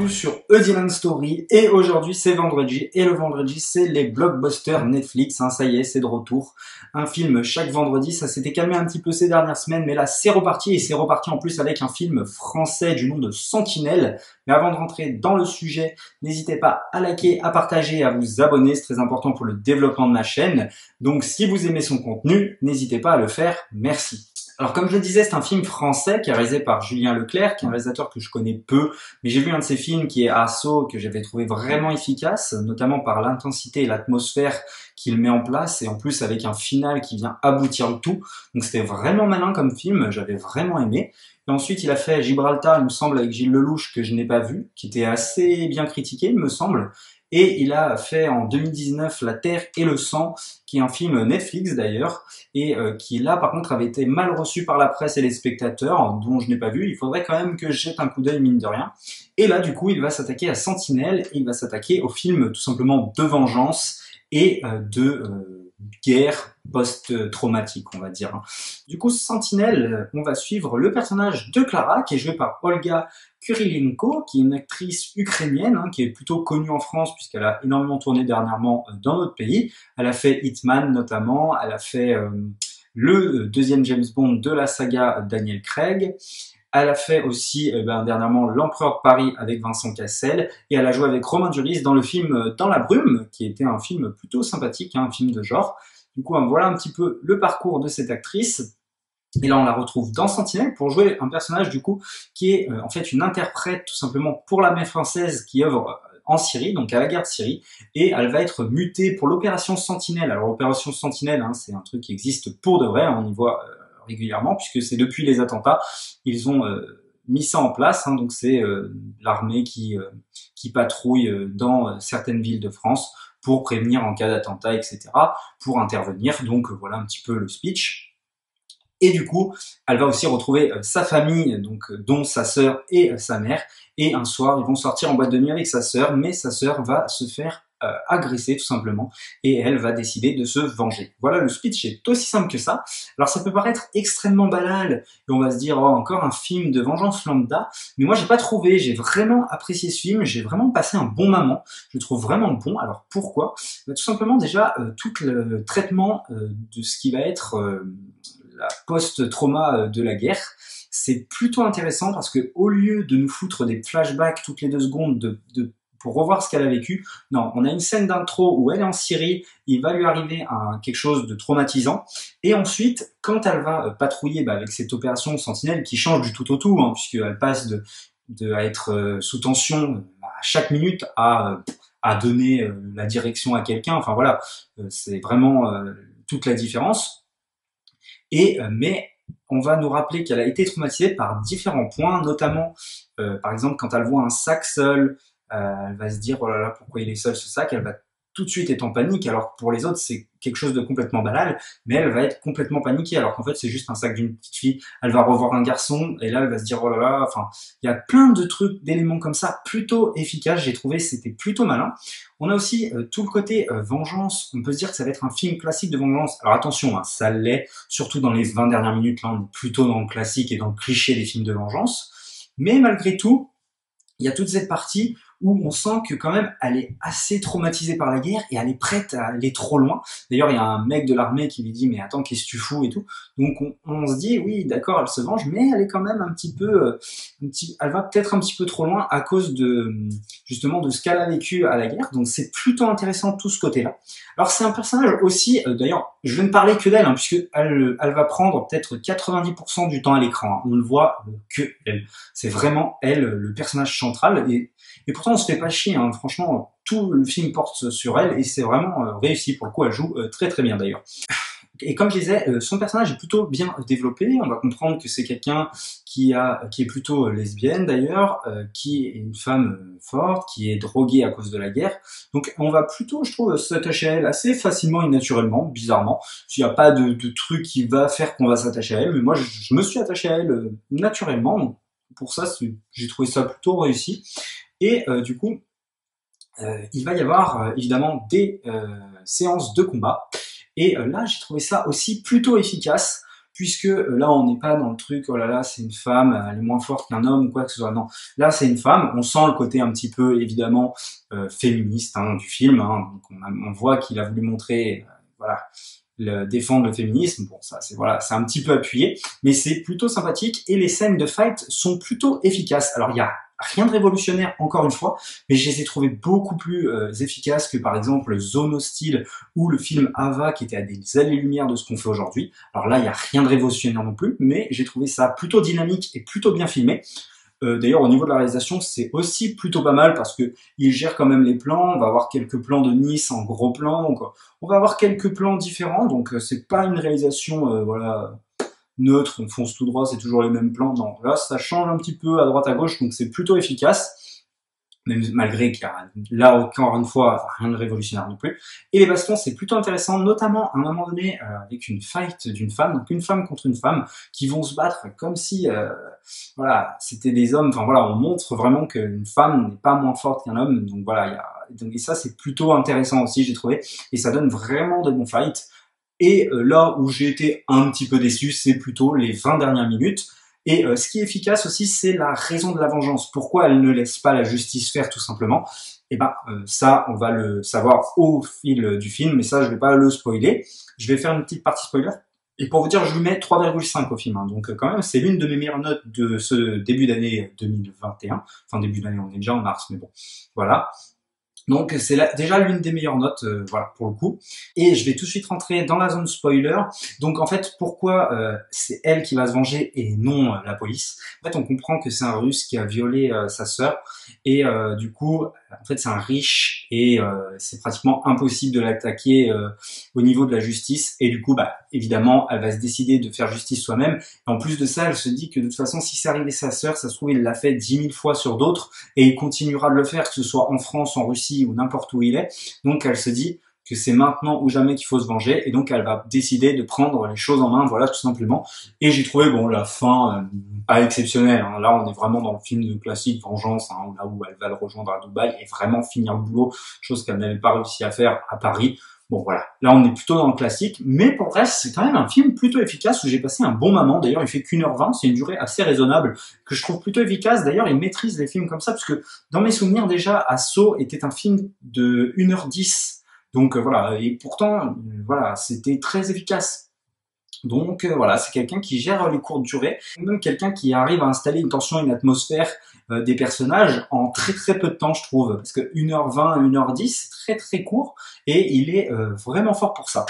vous sur A Dylan Story et aujourd'hui c'est vendredi et le vendredi c'est les blockbusters Netflix, ça y est c'est de retour, un film chaque vendredi, ça s'était calmé un petit peu ces dernières semaines mais là c'est reparti et c'est reparti en plus avec un film français du nom de Sentinelle. Mais avant de rentrer dans le sujet, n'hésitez pas à liker, à partager et à vous abonner, c'est très important pour le développement de ma chaîne, donc si vous aimez son contenu, n'hésitez pas à le faire, merci. Alors comme je le disais, c'est un film français qui est réalisé par Julien Leclerc, qui est un réalisateur que je connais peu, mais j'ai vu un de ses films qui est Assaut, que j'avais trouvé vraiment efficace, notamment par l'intensité et l'atmosphère qu'il met en place, et en plus avec un final qui vient aboutir le tout. Donc c'était vraiment malin comme film, j'avais vraiment aimé. Et ensuite il a fait Gibraltar, il me semble, avec Gilles Lelouch, que je n'ai pas vu, qui était assez bien critiqué, il me semble. Et il a fait en 2019 La Terre et le Sang, qui est un film Netflix d'ailleurs, et qui là par contre avait été mal reçu par la presse et les spectateurs, dont je n'ai pas vu. Il faudrait quand même que je jette un coup d'œil mine de rien. Et là du coup il va s'attaquer à Sentinelle, et il va s'attaquer au film tout simplement de vengeance et de guerre post-traumatique, on va dire. Du coup, Sentinelle, on va suivre le personnage de Clara, qui est joué par Olga Kurilenko, qui est une actrice ukrainienne, qui est plutôt connue en France, puisqu'elle a énormément tourné dernièrement dans notre pays. Elle a fait Hitman, notamment. Elle a fait le deuxième James Bond de la saga Daniel Craig. Elle a fait aussi dernièrement L'Empereur de Paris avec Vincent Cassel, et elle a joué avec Romain Duris dans le film Dans la brume, qui était un film plutôt sympathique, un film de genre. Du coup, voilà un petit peu le parcours de cette actrice. Et là, on la retrouve dans Sentinelle pour jouer un personnage du coup qui est en fait une interprète tout simplement pour l'armée française qui œuvre en Syrie, donc à la guerre de Syrie, et elle va être mutée pour l'opération Sentinelle. Alors l'opération Sentinelle, c'est un truc qui existe pour de vrai, on y voit régulièrement, puisque c'est depuis les attentats, ils ont mis ça en place, donc c'est l'armée qui patrouille dans certaines villes de France pour prévenir en cas d'attentat, etc., pour intervenir, donc voilà un petit peu le speech. Et du coup, elle va aussi retrouver sa famille, donc dont sa sœur et sa mère, et un soir, ils vont sortir en boîte de nuit avec sa sœur, mais sa sœur va se faire agresser tout simplement, et elle va décider de se venger. Voilà, le speech est aussi simple que ça. Alors ça peut paraître extrêmement banal, et on va se dire, oh, encore un film de vengeance lambda, mais moi j'ai pas trouvé, j'ai vraiment apprécié ce film, j'ai vraiment passé un bon moment, je le trouve vraiment bon. Alors pourquoi ? Tout simplement déjà, tout le traitement de ce qui va être la post-trauma de la guerre, c'est plutôt intéressant parce que au lieu de nous foutre des flashbacks toutes les 2 secondes pour revoir ce qu'elle a vécu, non, on a une scène d'intro où elle est en Syrie, il va lui arriver quelque chose de traumatisant, et ensuite, quand elle va patrouiller avec cette opération Sentinelle qui change du tout au tout, puisqu'elle passe à être sous tension à chaque minute à donner la direction à quelqu'un, enfin voilà, c'est vraiment toute la différence. Mais on va nous rappeler qu'elle a été traumatisée par différents points, notamment par exemple quand elle voit un sac seul, elle va se dire oh là là pourquoi il est seul ce sac, elle va tout de suite être en panique, alors que pour les autres c'est quelque chose de complètement banal, mais elle va être complètement paniquée alors qu'en fait c'est juste un sac d'une petite fille. Elle va revoir un garçon et là elle va se dire oh là là, enfin il y a plein de trucs, d'éléments comme ça plutôt efficaces, j'ai trouvé c'était plutôt malin. On a aussi tout le côté vengeance, on peut se dire que ça va être un film classique de vengeance. Alors attention, ça l'est, surtout dans les 20 dernières minutes, là on est plutôt dans le classique et dans le cliché des films de vengeance, mais malgré tout, il y a toute cette partie où on sent que quand même elle est assez traumatisée par la guerre et elle est prête à aller trop loin. D'ailleurs, il y a un mec de l'armée qui lui dit mais attends, qu'est-ce que tu fous et tout. Donc on se dit oui, d'accord, elle se venge, mais elle est quand même un petit peu elle va peut-être un petit peu trop loin à cause de justement de ce qu'elle a vécu à la guerre. Donc c'est plutôt intéressant tout ce côté-là. Alors c'est un personnage aussi, d'ailleurs, je vais ne parler que d'elle, puisque elle va prendre peut-être 90% du temps à l'écran. On ne voit que elle. C'est vraiment elle, le personnage central, et pourtant on se fait pas chier, franchement, tout le film porte sur elle, et c'est vraiment réussi, pour le coup elle joue très très bien d'ailleurs. Et comme je disais, son personnage est plutôt bien développé, on va comprendre que c'est quelqu'un qui est plutôt lesbienne d'ailleurs, qui est une femme forte, qui est droguée à cause de la guerre, donc on va plutôt, je trouve, s'attacher à elle assez facilement et naturellement, bizarrement. Il n'y a pas de truc qui va faire qu'on va s'attacher à elle, mais moi je me suis attaché à elle naturellement, donc pour ça j'ai trouvé ça plutôt réussi. Et du coup, il va y avoir évidemment des séances de combat. Et là, j'ai trouvé ça aussi plutôt efficace, puisque là on n'est pas dans le truc oh là là c'est une femme, elle est moins forte qu'un homme ou quoi que ce soit. Non, là c'est une femme. On sent le côté un petit peu évidemment féministe du film. Donc on voit qu'il a voulu montrer voilà défendre le féminisme. Bon, ça c'est voilà, c'est un petit peu appuyé, mais c'est plutôt sympathique et les scènes de fight sont plutôt efficaces. Alors il y a rien de révolutionnaire encore une fois, mais je les ai trouvés beaucoup plus efficaces que par exemple Zone Hostile ou le film Ava qui était à des années-lumière de ce qu'on fait aujourd'hui. Alors là, il y a rien de révolutionnaire non plus, mais j'ai trouvé ça plutôt dynamique et plutôt bien filmé. D'ailleurs, au niveau de la réalisation, c'est aussi plutôt pas mal parce que il gère quand même les plans. On va avoir quelques plans de Nice en gros plan, donc on va avoir quelques plans différents. Donc c'est pas une réalisation voilà neutre, on fonce tout droit, c'est toujours les mêmes plans. Non, là ça change un petit peu à droite à gauche, donc c'est plutôt efficace. Même malgré qu'il y a là encore une fois rien de révolutionnaire non plus. Et les bastons c'est plutôt intéressant, notamment à un moment donné avec une fight d'une femme, donc une femme contre une femme qui vont se battre comme si voilà c'était des hommes. Enfin voilà, on montre vraiment qu'une femme n'est pas moins forte qu'un homme. Donc voilà, et ça c'est plutôt intéressant aussi j'ai trouvé, et ça donne vraiment de bons fights. Et là où j'ai été un petit peu déçu, c'est plutôt les 20 dernières minutes. Et ce qui est efficace aussi, c'est la raison de la vengeance. Pourquoi elle ne laisse pas la justice faire tout simplement? Et ben ça, on va le savoir au fil du film, mais ça, je vais pas le spoiler. Je vais faire une petite partie spoiler. Et pour vous dire, je lui mets 3,5 au film. Donc quand même, c'est l'une de mes meilleures notes de ce début d'année 2021. Enfin, début d'année, on est déjà en mars, mais bon, voilà. Donc c'est déjà l'une des meilleures notes, voilà pour le coup. Et je vais tout de suite rentrer dans la zone spoiler. Donc en fait, pourquoi c'est elle qui va se venger et non la police? En fait, on comprend que c'est un Russe qui a violé sa sœur et du coup, en fait, c'est un riche et c'est pratiquement impossible de l'attaquer au niveau de la justice. Et du coup, bah évidemment, elle va se décider de faire justice soi-même. Et en plus de ça, elle se dit que de toute façon, si c'est arrivé sa sœur, ça se trouve il l'a fait 10 000 fois sur d'autres et il continuera de le faire, que ce soit en France, en Russie ou n'importe où il est. Donc elle se dit que c'est maintenant ou jamais qu'il faut se venger, et donc elle va décider de prendre les choses en main, voilà tout simplement. Et j'ai trouvé bon la fin pas exceptionnelle. Là on est vraiment dans le film de classique vengeance, là où elle va le rejoindre à Dubaï et vraiment finir le boulot, chose qu'elle n'avait pas réussi à faire à Paris. Bon voilà, là on est plutôt dans le classique, mais pour le reste c'est quand même un film plutôt efficace où j'ai passé un bon moment. D'ailleurs il fait qu'1h20, c'est une durée assez raisonnable que je trouve plutôt efficace. D'ailleurs il maîtrise les films comme ça, parce que dans mes souvenirs déjà Assaut était un film de 1h10, donc voilà, et pourtant voilà c'était très efficace. Donc voilà, c'est quelqu'un qui gère les courtes durées, même quelqu'un qui arrive à installer une tension, une atmosphère des personnages en très très peu de temps je trouve, parce que 1h20, 1h10 c'est très très court et il est vraiment fort pour ça.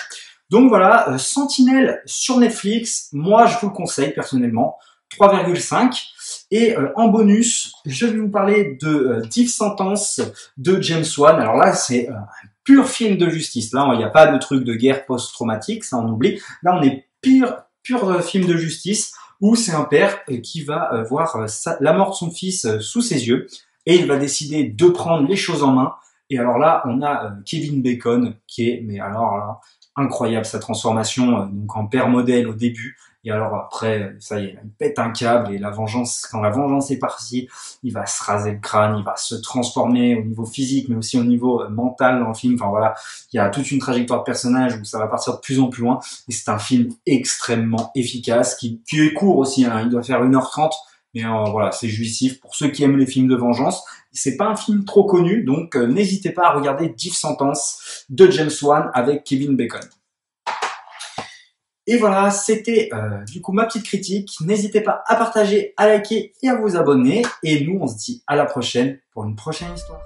Donc voilà, Sentinelle sur Netflix, moi je vous le conseille personnellement, 3,5. Et en bonus, je vais vous parler de Death Sentence de James Wan. Alors là c'est un pur film de justice, là il n'y a pas de truc de guerre post-traumatique, ça on oublie. Là on est pur film de justice où c'est un père qui va voir la mort de son fils sous ses yeux et il va décider de prendre les choses en main. Et alors là, on a Kevin Bacon qui est, mais alors là, incroyable sa transformation donc en père modèle au début. Et alors après, ça y est, il pète un câble et la vengeance, quand la vengeance est partie, il va se raser le crâne, il va se transformer au niveau physique, mais aussi au niveau mental dans le film. Enfin voilà, il y a toute une trajectoire de personnage où ça va partir de plus en plus loin. Et c'est un film extrêmement efficace, qui est court aussi, il doit faire 1h30. Mais voilà, c'est jouissif pour ceux qui aiment les films de vengeance. C'est pas un film trop connu, donc n'hésitez pas à regarder Death Sentence de James Wan avec Kevin Bacon. Et voilà, c'était du coup ma petite critique. N'hésitez pas à partager, à liker et à vous abonner. Et nous, on se dit à la prochaine pour une prochaine histoire.